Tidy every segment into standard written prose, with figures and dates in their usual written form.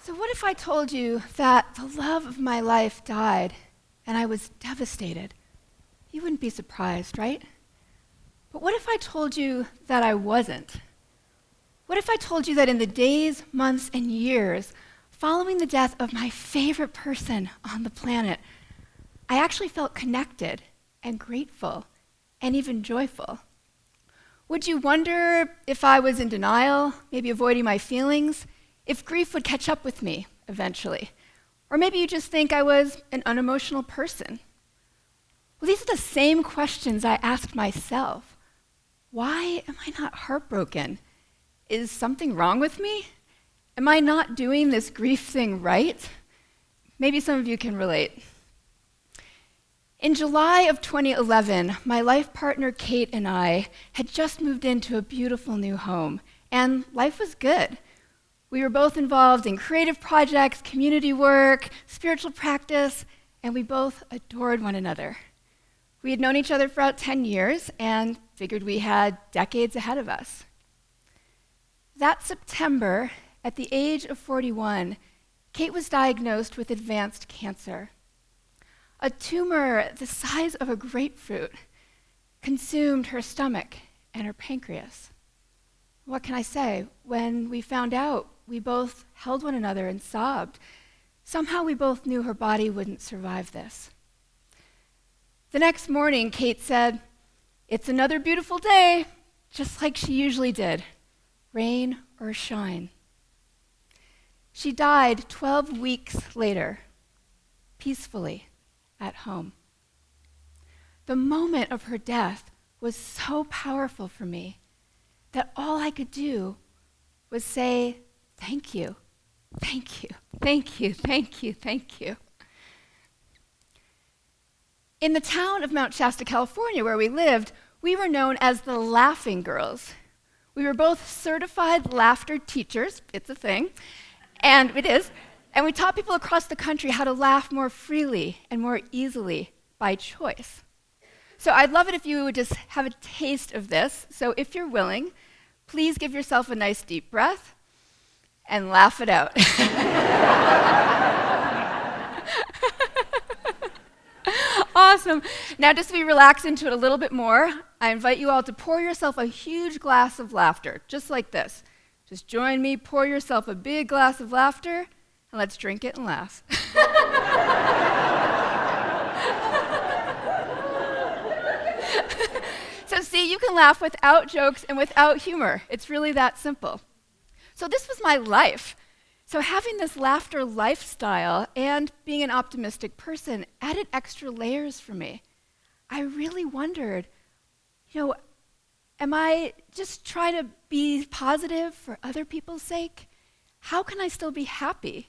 So what if I told you that the love of my life died and I was devastated? You wouldn't be surprised, right? But what if I told you that I wasn't? What if I told you that in the days, months, and years following the death of my favorite person on the planet, I actually felt connected and grateful and even joyful? Would you wonder if I was in denial, maybe avoiding my feelings, if grief would catch up with me eventually? Or maybe you just think I was an unemotional person. Well, these are the same questions I asked myself. Why am I not heartbroken? Is something wrong with me? Am I not doing this grief thing right? Maybe some of you can relate. In July of 2011, my life partner Kate and I had just moved into a beautiful new home, and life was good. We were both involved in creative projects, community work, spiritual practice, and we both adored one another. We had known each other for about 10 years and figured we had decades ahead of us. That September, at the age of 41, Kate was diagnosed with advanced cancer. A tumor the size of a grapefruit consumed her stomach and her pancreas. What can I say? When we found out, we both held one another and sobbed. Somehow we both knew her body wouldn't survive this. The next morning, Kate said, "It's another beautiful day," just like she usually did, rain or shine. She died 12 weeks later, peacefully, at home. The moment of her death was so powerful for me that all I could do was say, "Thank you, thank you, thank you, thank you, thank you." In the town of Mount Shasta, California, where we lived, we were known as the Laughing Girls. We were both certified laughter teachers, it's a thing, and it is, and we taught people across the country how to laugh more freely and more easily by choice. So I'd love it if you would just have a taste of this. So if you're willing, please give yourself a nice deep breath and laugh it out. Awesome. Now just to be relaxed into it a little bit more, I invite you all to pour yourself a huge glass of laughter, just like this. Just join me, pour yourself a big glass of laughter, and let's drink it and laugh. So see, you can laugh without jokes and without humor. It's really that simple. So this was my life. So having this laughter lifestyle and being an optimistic person added extra layers for me. I really wondered, am I just trying to be positive for other people's sake? How can I still be happy?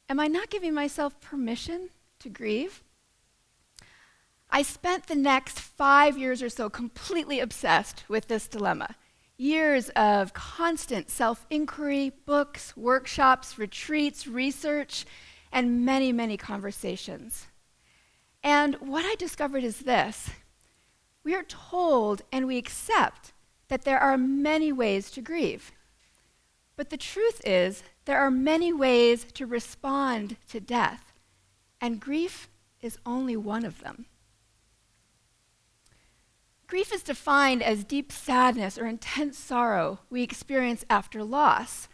Am I not giving myself permission to grieve? I spent the next 5 years or so completely obsessed with this dilemma. Years of constant self-inquiry, books, workshops, retreats, research, and many, many conversations. And what I discovered is this. We are told and we accept that there are many ways to grieve. But the truth is, there are many ways to respond to death, and grief is only one of them. Grief is defined as deep sadness or intense sorrow we experience after loss.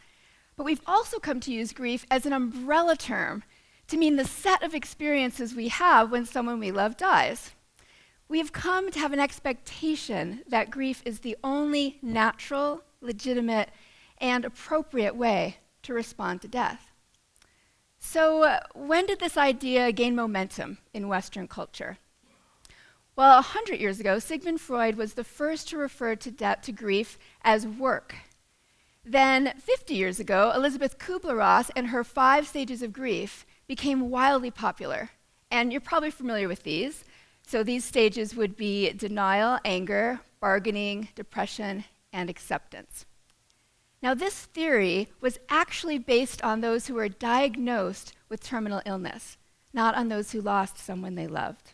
But we've also come to use grief as an umbrella term to mean the set of experiences we have when someone we love dies. We have come to have an expectation that grief is the only natural, legitimate, and appropriate way to respond to death. So when did this idea gain momentum in Western culture? Well, 100 years ago, Sigmund Freud was the first to refer to grief as work. Then, 50 years ago, Elizabeth Kubler-Ross and her 5 stages of grief became wildly popular. And you're probably familiar with these. So these stages would be denial, anger, bargaining, depression, and acceptance. Now, this theory was actually based on those who were diagnosed with terminal illness, not on those who lost someone they loved.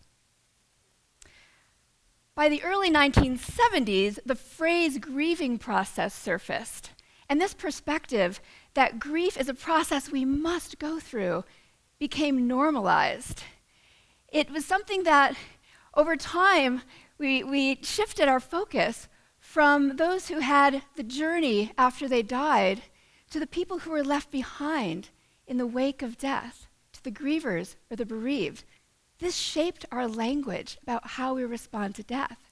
By the early 1970s, the phrase grieving process surfaced. And this perspective that grief is a process we must go through became normalized. It was something that, over time, we shifted our focus from those who had the journey after they died to the people who were left behind in the wake of death, to the grievers or the bereaved. This shaped our language about how we respond to death.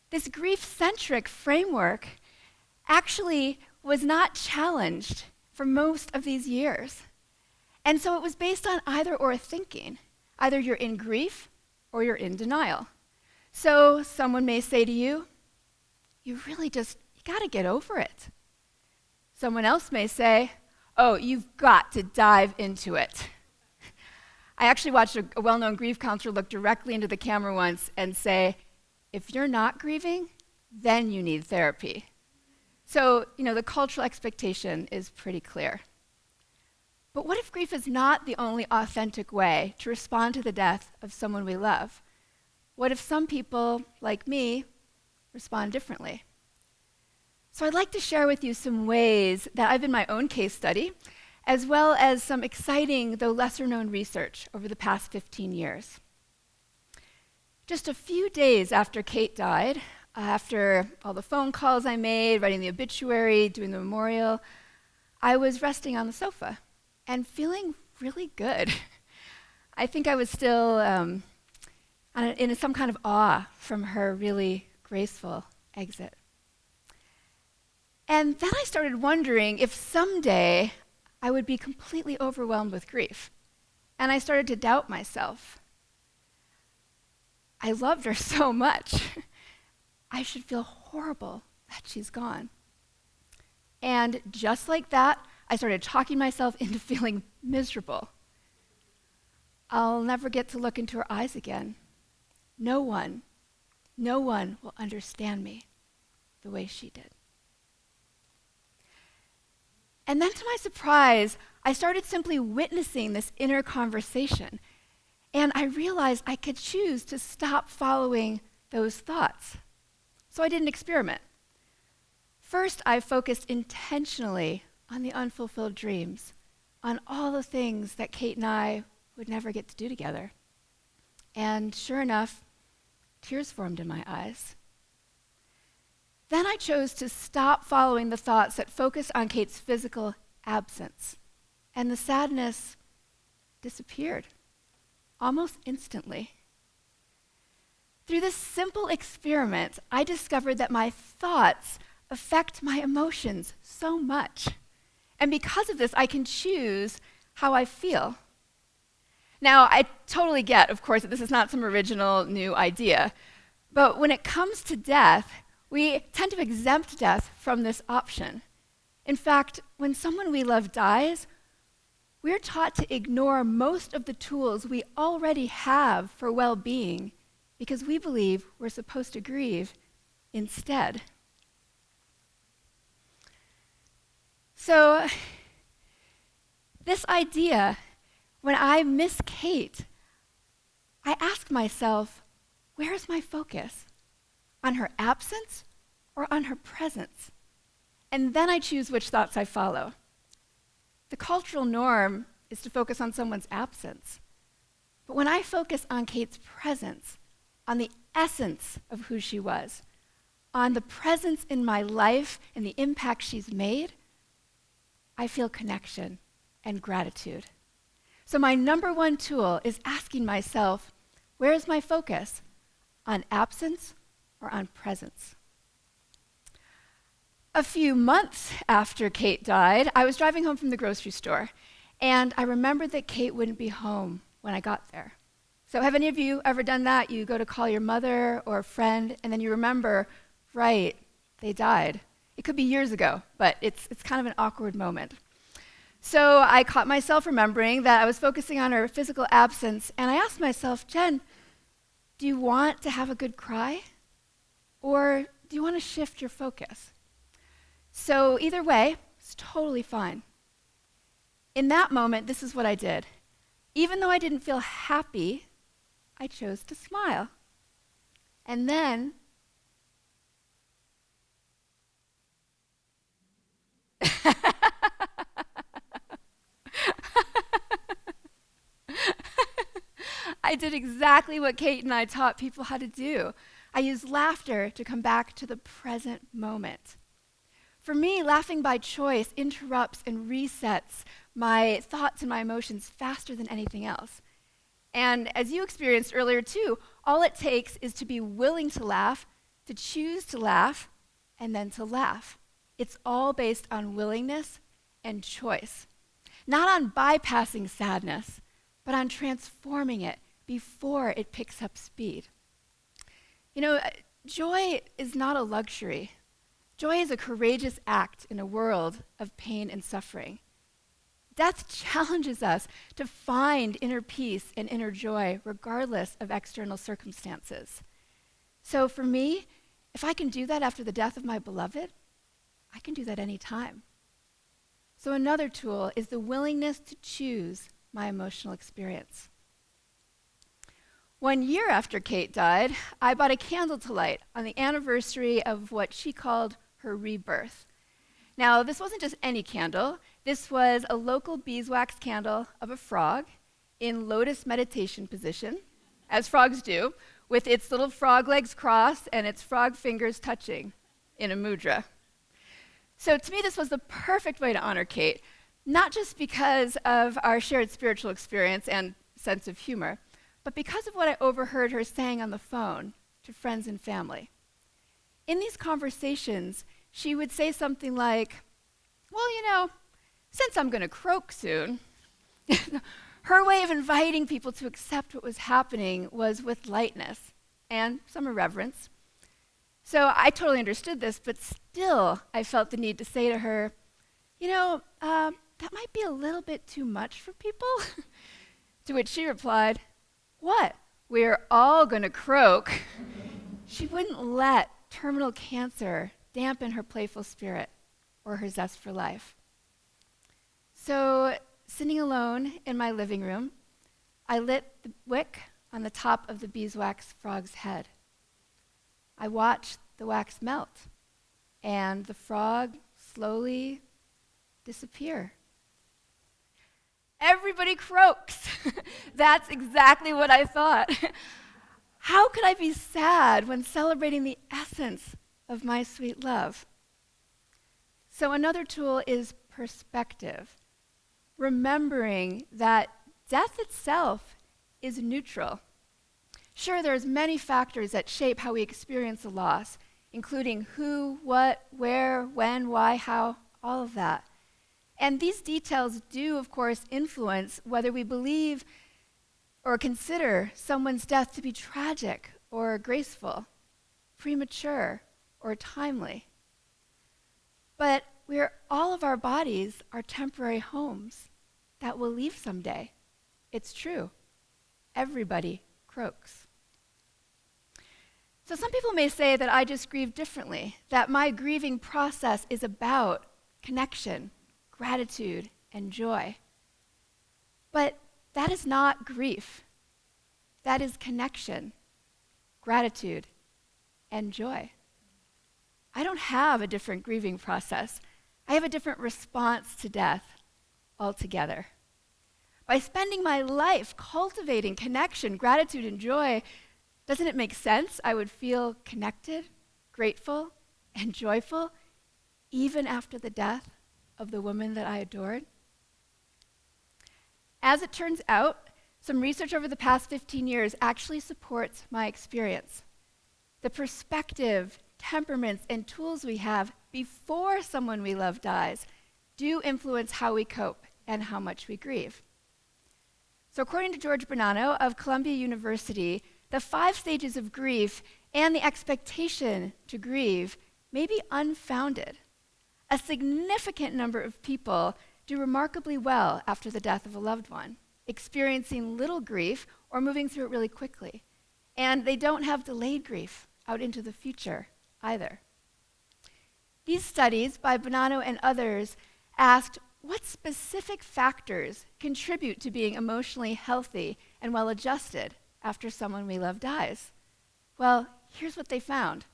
This grief-centric framework actually was not challenged for most of these years. And so it was based on either-or thinking. Either you're in grief or you're in denial. So someone may say to you, you gotta get over it. Someone else may say, oh, you've got to dive into it. I actually watched a well-known grief counselor look directly into the camera once and say, if you're not grieving, then you need therapy. So, the cultural expectation is pretty clear. But what if grief is not the only authentic way to respond to the death of someone we love? What if some people, like me, respond differently? So I'd like to share with you some ways that I've in my own case study, as well as some exciting, though lesser-known research over the past 15 years. Just a few days after Kate died, after all the phone calls I made, writing the obituary, doing the memorial, I was resting on the sofa and feeling really good. I think I was still in some kind of awe from her really graceful exit. And then I started wondering if someday I would be completely overwhelmed with grief. And I started to doubt myself. I loved her so much. I should feel horrible that she's gone. And just like that, I started talking myself into feeling miserable. I'll never get to look into her eyes again. No one will understand me the way she did. And then to my surprise, I started simply witnessing this inner conversation. And I realized I could choose to stop following those thoughts. So I did an experiment. First, I focused intentionally on the unfulfilled dreams, on all the things that Kate and I would never get to do together. And sure enough, tears formed in my eyes. Then I chose to stop following the thoughts that focused on Kate's physical absence, and the sadness disappeared almost instantly. Through this simple experiment, I discovered that my thoughts affect my emotions so much. And because of this, I can choose how I feel. Now, I totally get, of course, that this is not some original new idea. But when it comes to death, we tend to exempt death from this option. In fact, when someone we love dies, we're taught to ignore most of the tools we already have for well-being because we believe we're supposed to grieve instead. So, this idea, when I miss Kate, I ask myself, where's my focus? On her absence or on her presence? And then I choose which thoughts I follow. The cultural norm is to focus on someone's absence. But when I focus on Kate's presence, on the essence of who she was, on the presence in my life and the impact she's made, I feel connection and gratitude. So my number one tool is asking myself, where is my focus? On absence or on presence? A few months after Kate died, I was driving home from the grocery store, and I remembered that Kate wouldn't be home when I got there. So have any of you ever done that? You go to call your mother or a friend, and then you remember, right, they died. It could be years ago, but it's kind of an awkward moment. So I caught myself remembering that I was focusing on her physical absence, and I asked myself, Jen, do you want to have a good cry? Or do you want to shift your focus? So either way, it's totally fine. In that moment, this is what I did. Even though I didn't feel happy, I chose to smile. And then did exactly what Kate and I taught people how to do. I used laughter to come back to the present moment. For me, laughing by choice interrupts and resets my thoughts and my emotions faster than anything else. And as you experienced earlier too, all it takes is to be willing to laugh, to choose to laugh, and then to laugh. It's all based on willingness and choice. Not on bypassing sadness, but on transforming it before it picks up speed. You know, joy is not a luxury. Joy is a courageous act in a world of pain and suffering. Death challenges us to find inner peace and inner joy regardless of external circumstances. So for me, if I can do that after the death of my beloved, I can do that anytime. So another tool is the willingness to choose my emotional experience. 1 year after Kate died, I bought a candle to light on the anniversary of what she called her rebirth. Now, this wasn't just any candle. This was a local beeswax candle of a frog in lotus meditation position, as frogs do, with its little frog legs crossed and its frog fingers touching in a mudra. So to me, this was the perfect way to honor Kate, not just because of our shared spiritual experience and sense of humor, but because of what I overheard her saying on the phone to friends and family. In these conversations, she would say something like, well, you know, since I'm going to croak soon. Her way of inviting people to accept what was happening was with lightness and some irreverence. So I totally understood this, but still I felt the need to say to her, you know, that might be a little bit too much for people. To which she replied, what? We're all going to croak. She wouldn't let terminal cancer dampen her playful spirit or her zest for life. So, sitting alone in my living room, I lit the wick on the top of the beeswax frog's head. I watched the wax melt and the frog slowly disappear. Everybody croaks. That's exactly what I thought. How could I be sad when celebrating the essence of my sweet love? So another tool is perspective. Remembering that death itself is neutral. Sure, there's many factors that shape how we experience a loss, including who, what, where, when, why, how, all of that. And these details do, of course, influence whether we believe or consider someone's death to be tragic or graceful, premature or timely. But all of our bodies are temporary homes that will leave someday. It's true. Everybody croaks. So some people may say that I just grieve differently, that my grieving process is about connection, gratitude, and joy. But that is not grief. That is connection, gratitude, and joy. I don't have a different grieving process. I have a different response to death altogether. By spending my life cultivating connection, gratitude, and joy, doesn't it make sense I would feel connected, grateful, and joyful even after the death of the woman that I adored? As it turns out, some research over the past 15 years actually supports my experience. The perspective, temperaments, and tools we have before someone we love dies do influence how we cope and how much we grieve. So according to George Bonanno of Columbia University, the 5 stages of grief and the expectation to grieve may be unfounded. A significant number of people do remarkably well after the death of a loved one, experiencing little grief or moving through it really quickly. And they don't have delayed grief out into the future either. These studies by Bonanno and others asked what specific factors contribute to being emotionally healthy and well-adjusted after someone we love dies. Well, here's what they found.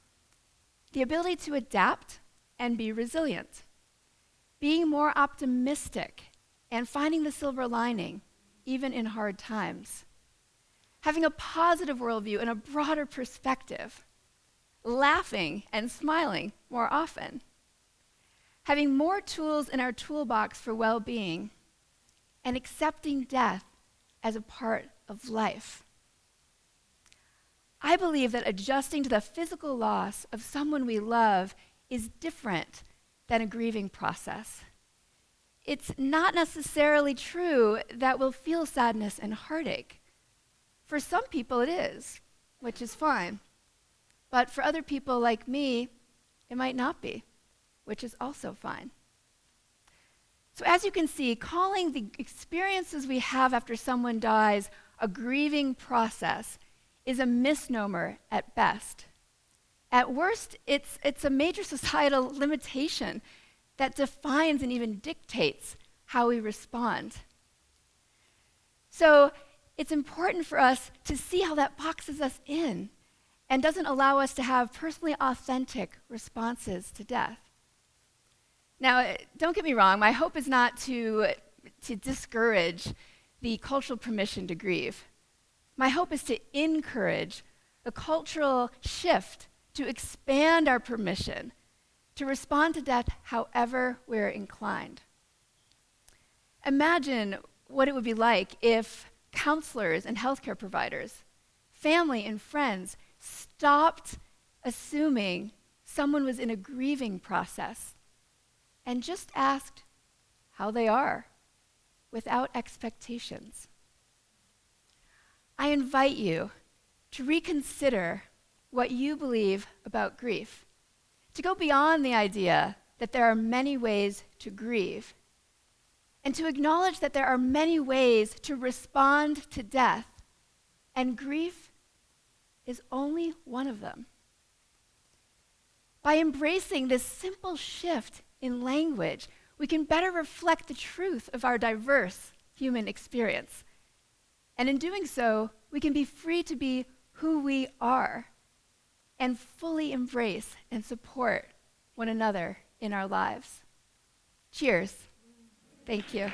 The ability to adapt and be resilient. Being more optimistic and finding the silver lining, even in hard times. having a positive worldview and a broader perspective, laughing and smiling more often, having more tools in our toolbox for well-being, and accepting death as a part of life. I believe that adjusting to the physical loss of someone we love is different than a grieving process. It's not necessarily true that we'll feel sadness and heartache. For some people it is, which is fine. But for other people like me, it might not be, which is also fine. So as you can see, calling the experiences we have after someone dies a grieving process is a misnomer at best. At worst, it's a major societal limitation that defines and even dictates how we respond. So it's important for us to see how that boxes us in and doesn't allow us to have personally authentic responses to death. Now, don't get me wrong, my hope is not to discourage the cultural permission to grieve. My hope is to encourage a cultural shift to expand our permission to respond to death however we're inclined. Imagine what it would be like if counselors and healthcare providers, family and friends stopped assuming someone was in a grieving process and just asked how they are without expectations. I invite you to reconsider what you believe about grief, to go beyond the idea that there are many ways to grieve, and to acknowledge that there are many ways to respond to death, and grief is only one of them. By embracing this simple shift in language, we can better reflect the truth of our diverse human experience. And in doing so, we can be free to be who we are and fully embrace and support one another in our lives. Cheers. Thank you.